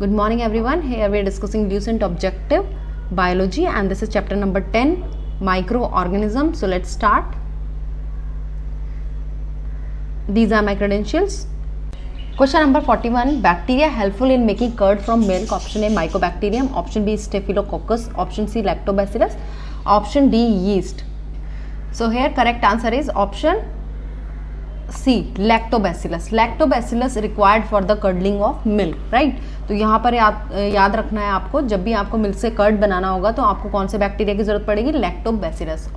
Good morning everyone. Here we are discussing Lucent Objective Biology and this is chapter number 10, Microorganisms. So let's start. These are my credentials. Question number 41. Bacteria helpful in making curd from milk. Option A Mycobacterium, option B Staphylococcus, option C Lactobacillus, option D yeast. So here correct answer is option C Lactobacillus. Lactobacillus required for the curdling of milk, right? तो यहाँ पर याद रखना है आपको, जब भी आपको मिल्क से कर्ड बनाना होगा तो आपको कौन से बैक्टीरिया की जरूरत पड़ेगी? Lactobacillus.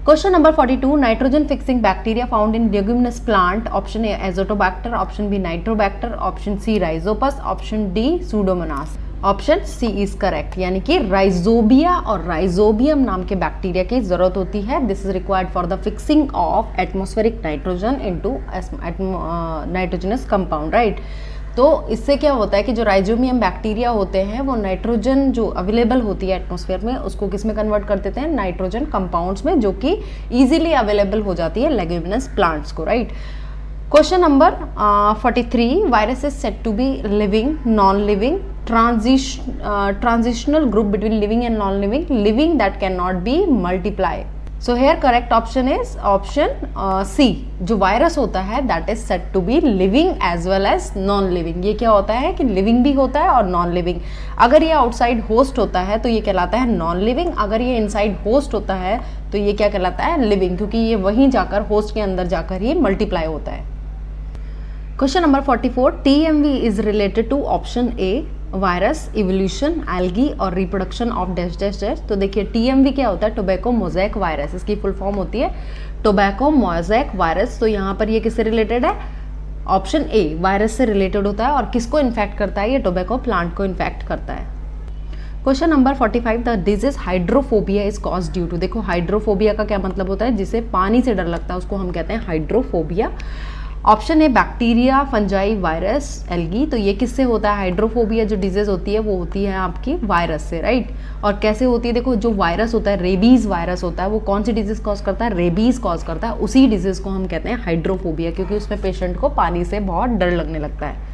Question number 42. Nitrogen fixing bacteria found in leguminous plant. Option A azotobacter, option B nitrobacter, option C rhizopus, option D pseudomonas. Option C is correct, यानी कि राइजोबिया और राइजोबियम नाम के बैक्टीरिया की जरूरत होती है. This is required for the fixing of atmospheric nitrogen into nitrogenous compound, right? तो इससे क्या होता है कि जो राइजोबियम बैक्टीरिया होते हैं वो नाइट्रोजन जो अवेलेबल होती है एटमॉस्फेयर में उसको किस में कन्वर्ट कर देते हैं? नाइट्रोजन कंपाउंड्स में, जो कि इजीली अवेलेबल हो जाती है लेग्यूमिनस प्लांट्स को, right? Question number 43. Virus is said to be living, non living, transitional group between living and non-living, living that cannot be multiply. So here correct option is option C. जो virus होता है that is said to be living as well as non-living. ये क्या होता है कि living भी होता है और non-living. अगर ये outside host होता है तो ये कहलाता है non-living. अगर ये inside host होता है तो ये क्या कहलाता है? living, क्योंकि ये वहीं जाकर host के अंदर जाकर ही multiply होता है. Question number 44. TMV is related to option A virus, evolution, algae और reproduction of dash dash dash. तो देखिए टीएमवी क्या होता है? Tobacco mosaic virus. इसकी फुल फॉर्म होती है टोबैको मोज़ेक वायरस. तो यहाँ पर ये किससे रिलेटेड है? ऑप्शन ए वायरस से रिलेटेड होता है. और किसको इन्फेक्ट करता है? ये टोबैको प्लांट को इन्फेक्ट करता है. Question number 45. The disease hydrophobia is cause due to. देखो हाइड्रोफोबिया का क्या मतलब होता है? जिसे पानी से डर लगता है उसको हम कहते हैं hydrophobia. Option A bacteria, fungi, virus, algae. तो ये किससे होता है? हाइड्रोफोबिया जो डिजीज होती है वो होती है आपकी वायरस से, राइट? और कैसे होती है? देखो जो वायरस होता है, रेबीज वायरस होता है, वो कौन सी डिजीज कॉज करता है? रेबीज कॉज करता है. उसी डिजीज को हम कहते हैं हाइड्रोफोबिया, क्योंकि उसमें पेशेंट को पानी से बहुत डर लगने लगता है.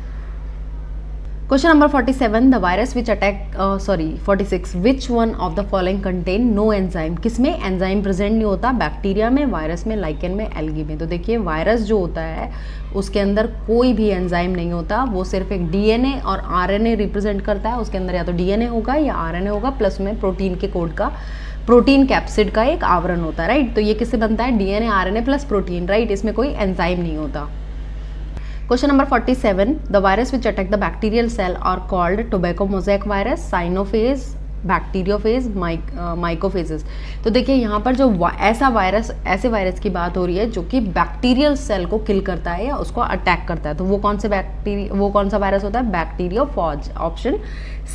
Question number 47. The virus which attack 46. Which one of the following contain no enzyme. किसमें एंजाइम प्रेजेंट नहीं होता? बैक्टीरिया में, वायरस में, लाइकेन में, एल्गी में. तो देखिए वायरस जो होता है उसके अंदर कोई भी एंजाइम नहीं होता. वो सिर्फ एक डीएनए और आरएनए रिप्रेजेंट करता है. उसके अंदर या तो डीएनए होगा या आरएनए होगा, प्लस में प्रोटीन के कोड का, प्रोटीन कैप्सिड का एक आवरण होता है, राइट? तो ये किससे बनता है? DNA, RNA plus protein, right? इसमें कोई एंजाइम नहीं होता. Question number 47. The virus which attack the bacterial cell are called tobacco mosaic virus, cyanophage, bacteriophage, mycophages. तो देखिए यहाँ पर जो ऐसे वायरस की बात हो रही है जो कि बैक्टीरियल सेल को किल करता है या उसको अटैक करता है. तो वो कौन सा वायरस होता है? Bacteriophage. Option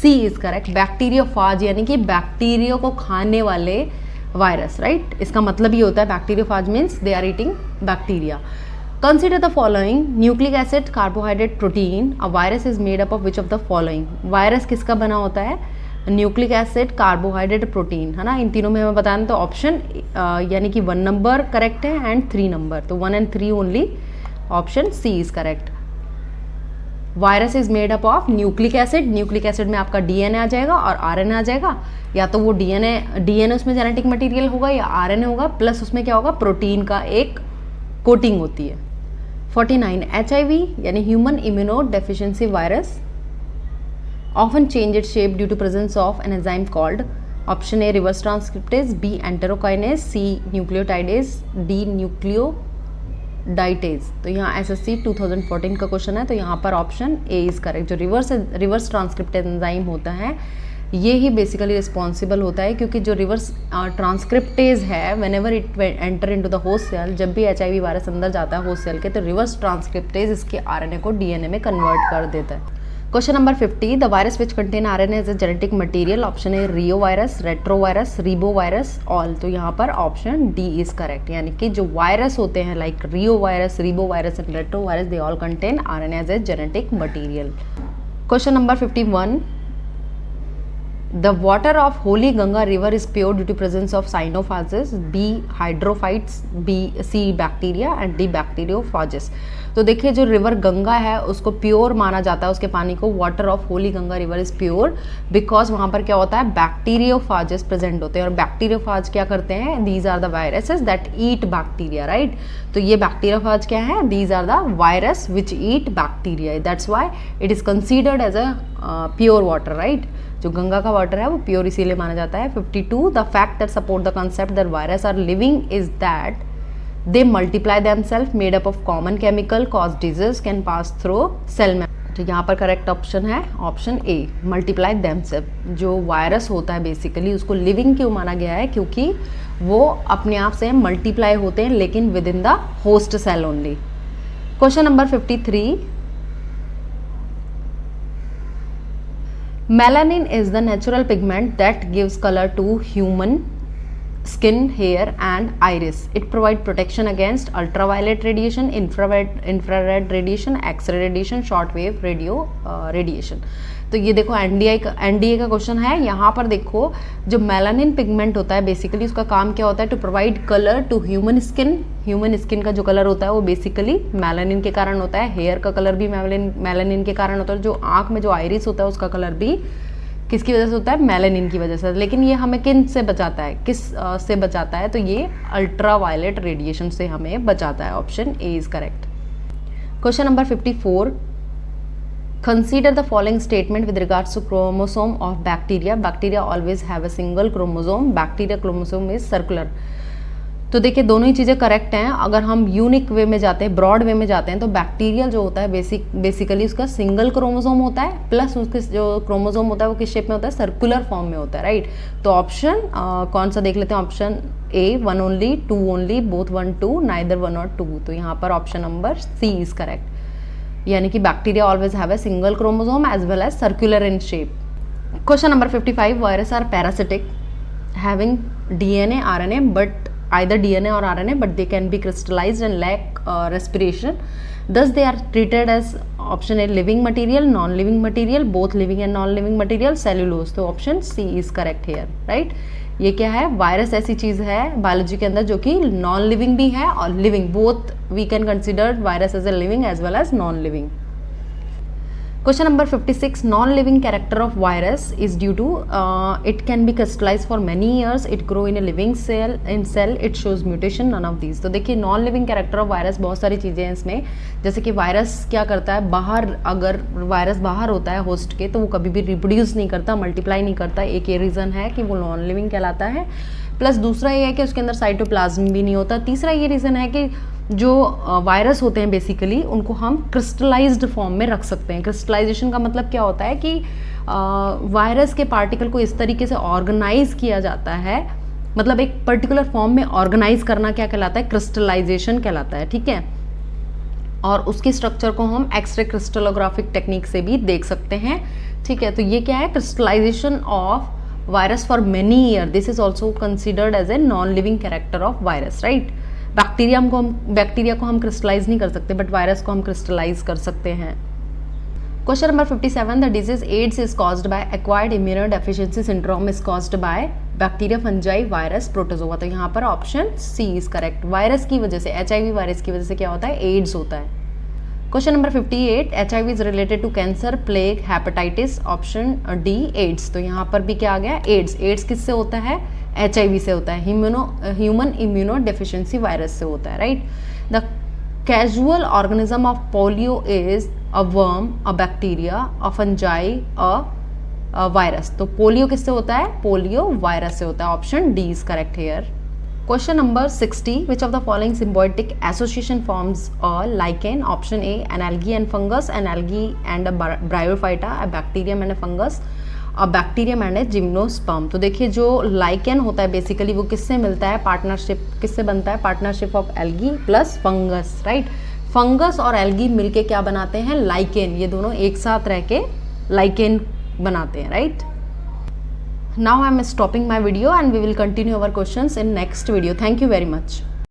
C is correct. Bacteriophage यानी कि बैक्टीरिया को खाने वाले वायरस, राइट? इसका मतलब ये होता है bacteriophage means they are eating bacteria. Consider the following: nucleic acid, carbohydrate, protein. A virus is made up of which of the following? Virus किसका बना होता है? न्यूक्लिक एसिड, कार्बोहाइड्रेट, प्रोटीन, है ना? इन तीनों में हमें बताना. तो ऑप्शन यानी कि 1 नंबर करेक्ट है एंड 3 नंबर. तो 1 and 3 only. Option C is correct. Virus is made up of nucleic acid. Nucleic acid में आपका डीएनए आ जाएगा और आरएनए आ जाएगा. या तो वो डीएनए उसमें जेनेटिक मटेरियल होगा या आरएनए होगा, प्लस उसमें क्या होगा? प्रोटीन का एक कोटिंग होती है. 49. HIV यानी human immuno deficiency virus often change its shape due to presence of an enzyme called. Option A reverse transcriptase, B enterokinase, C nucleotidase, D nucleotidase. तो यहाँ SSC 2014 का क्वेश्चन है. तो यहाँ पर ऑप्शन ए इज करेक्ट. जो reverse transcriptase enzyme होता है ये ही बेसिकली रिस्पॉन्सिबल होता है, क्योंकि जो रिवर्स ट्रांसक्रिप्टेज है whenever it enter into the host cell, जब भी HIV वायरस अंदर जाता है होस्ट सेल के, तो रिवर्स ट्रांसक्रिप्टेज इसके RNA को DNA में कन्वर्ट कर देता है. Question number 50. The virus which contain RNA as a genetic material. Option A reovirus, retrovirus, ribovirus, all. तो यहाँ पर ऑप्शन डी इज करेक्ट, यानी कि जो वायरस होते हैं like reovirus, ribovirus and retrovirus, they all contain RNA as a genetic material. Question number 51. The water of Holy Ganga river is pure due to presence of cyanophages, B hydrophytes, C bacteria and D bacteriophages. तो देखिए जो river Ganga है उसको pure माना जाता है, उसके पानी को, water of Holi Ganga river is pure because वहाँ पर क्या होता है, बैक्टीरियोफाजेस प्रेजेंट होते हैं। और बैक्टीरियोफाज क्या करते हैं, these are the viruses that eat bacteria, right. तो ये बैक्टीरियोफाज क्या है, these are the virus which eat bacteria, that's why it is considered as a pure water, right. जो गंगा का वाटर है वो प्योर इसीलिए माना जाता है। 52 the fact that support the concept that virus are living is that they multiply themselves made up of common chemical cause disease can pass through cell में। तो यहाँ पर करेक्ट ऑप्शन है ऑप्शन ए, मल्टीप्लाई देमसेल्फ। जो virus होता है basically उसको living क्यों माना गया है, क्योंकि वो अपने आप से मल्टीप्लाई होते हैं लेकिन within the host cell only. Question number 53, Melanin is the natural pigment that gives color to human skin, hair and iris. It provides protection against ultraviolet radiation, infrared radiation, X-ray radiation, shortwave radio radiation. तो ये देखो NDA का question है। यहाँ पर देखो जो melanin pigment होता है बेसिकली उसका काम क्या होता है, to provide colour to human skin. Human skin का जो कलर होता है वो बेसिकली मेलानिन के कारण होता है। हेयर का कलर भी मेलानिन के कारण होता है। जो आँख में जो आइरिस होता है उसका कलर भी किसकी वजह से होता है, मेलानिन की वजह से। लेकिन ये हमें किन से बचाता है, किस से बचाता है, तो ये अल्ट्रावायलेट रेडिएशन से हमें बचाता है। Option A is correct. Question number 54, consider the following statement with regards to chromosome of bacteria. Bacteria always have a single chromosome. Bacteria chromosome is circular. तो देखिए दोनों ही चीज़ें करेक्ट हैं। अगर हम यूनिक वे में जाते हैं, ब्रॉड वे में जाते हैं, तो बैक्टीरियल जो होता है बेसिकली उसका सिंगल क्रोमोसोम होता है, प्लस उसके जो क्रोमोसोम होता है वो किस शेप में होता है, सर्कुलर फॉर्म में होता है, राइट। तो ऑप्शन कौन सा देख लेते हैं, option A 1 only, 2 only, both 1 2, neither 1 और 2। तो यहाँ पर option number C is correct, यानी कि bacteria always have a single chromosome as well as circular in shape. Question number 55, virus are parasitic having DNA RNA but either DNA or RNA but they can be crystallized and lack respiration, thus they are treated as option A living material, non-living material, both living and non-living material, cellulose। तो option C is correct here, right। ये क्या है, virus ऐसी चीज़ है biology के अंदर जो कि नॉन लिविंग भी है और living, both we can consider virus as a living as well as non living. Question number 56, non-living character of virus is due to it can be crystallized for many years, it grow in a living cell, it shows mutation, none of these। तो देखिए non living character of virus बहुत सारी चीज़ें हैं इसमें, जैसे कि virus क्या करता है, बाहर अगर वायरस बाहर होता है होस्ट के तो वो कभी भी रिप्रोड्यूस नहीं करता, मल्टीप्लाई नहीं करता। एक ये रीज़न है कि वो नॉन लिविंग कहलाता है, प्लस दूसरा ये है कि उसके अंदर साइटोप्लाज्म भी नहीं होता। तीसरा ये रीज़न है कि जो वायरस होते हैं बेसिकली उनको हम क्रिस्टलाइज्ड फॉर्म में रख सकते हैं। क्रिस्टलाइजेशन का मतलब क्या होता है कि वायरस के पार्टिकल को इस तरीके से ऑर्गेनाइज किया जाता है, मतलब एक पर्टिकुलर फॉर्म में ऑर्गेनाइज करना क्या कहलाता है, क्रिस्टलाइजेशन कहलाता है, ठीक है। और उसकी स्ट्रक्चर को हम एक्सरे क्रिस्टलोग्राफिक टेक्निक से भी देख सकते हैं, ठीक है। तो ये क्या है, crystallization of virus for many year, this is also considered as a non living character of virus, right. Bacteria को हम क्रिस्टलाइज नहीं कर सकते बट वायरस को हम क्रिस्टलाइज कर सकते हैं। Question number 57, the disease AIDS is caused by acquired immunodeficiency syndrome is caused by bacteria, fungi, virus, protozoa. तो यहाँ पर option C is correct. Virus की वजह से, HIV वायरस की वजह से क्या होता है, एड्स होता है। Question number 58, HIV is related to cancer, plague, hepatitis, option D AIDS. तो यहाँ पर भी क्या आ गया, एड्स। एड्स किससे होता है, HIV से होता है, ह्यूमन इम्यूनो डेफिशिएंसी वायरस से होता है, right. The casual organism of polio is a worm, a bacteria, a fungi, a virus. तो पोलियो किससे होता है, पोलियो वायरस से होता है। Option D is correct here. Question number 60, which of the following symbiotic association forms a lichen? Option A, an algae and fungus, an algae and a bryophyta, a bacterium and a fungus, a bacterium and a gymnosperm। तो देखिए जो lichen होता है basically वो किससे मिलता है, partnership किससे बनता है, partnership of algae plus fungus, right. Fungus और एल्गी मिलके क्या बनाते हैं, लाइकेन। ये दोनों एक साथ रह के लाइकेन बनाते हैं, right. Now I am stopping my video and we will continue our questions in next video. Thank you very much.